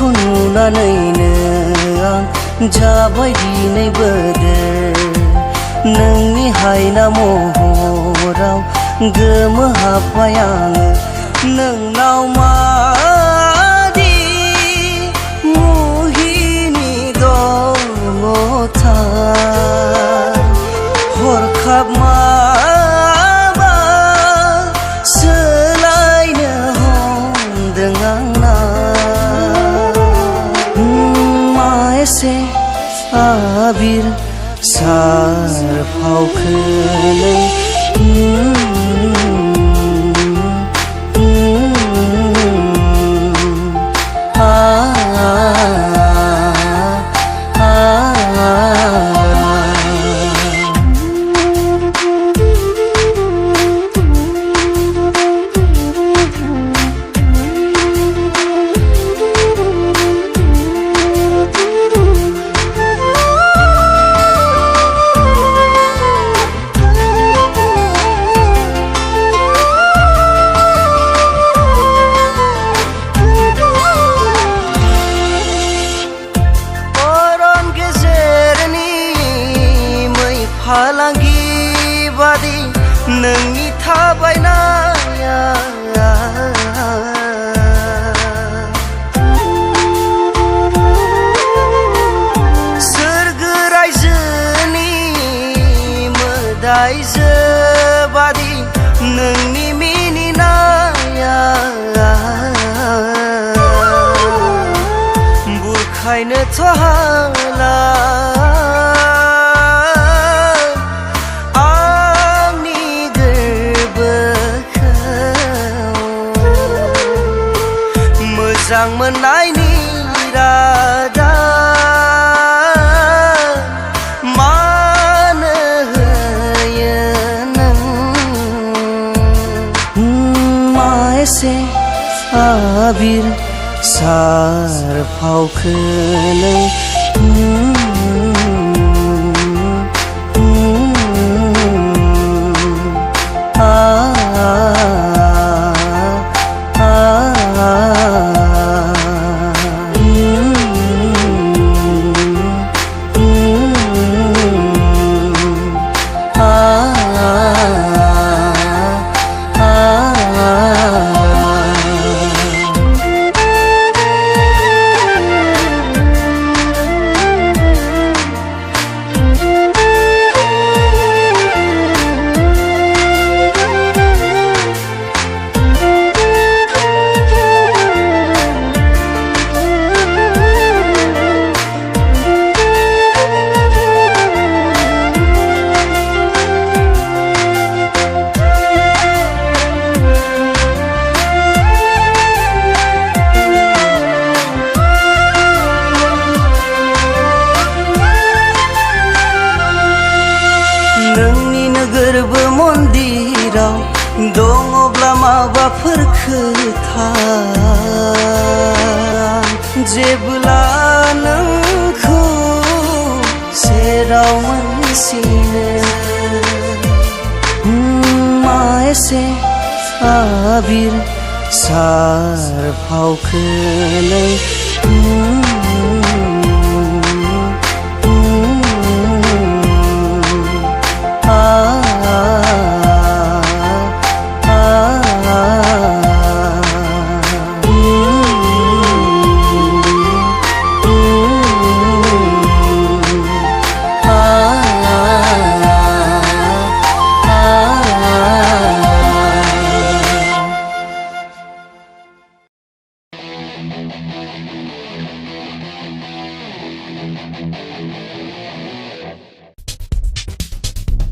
नोंखौ नुनानैनो आं जाबाय दिनै बोदोर नोंनि हायना महराव गोमोहाबबाय आङो नोंनाव मादि मुहिनि दङथाय हरखाब माबा सोलायनो हमदों आंना मा एसे आबिर सारफावखो नों फालांगि बादि नोंनि थाबायनाया सोरगो रायजोनि मोदायजो बादि नोंनि मिनिनाया बुरखायनोथ' हाला मोजां मोननायनि रादा मानो होयो नों मा एसे आबिर सारफावखो नों गोरबो मन्दिराव दङब्ला माबाफोर खोथा जेब्ला नोंखौ सेराव मोनसिनो मा एसे आबिर सारफावखो नों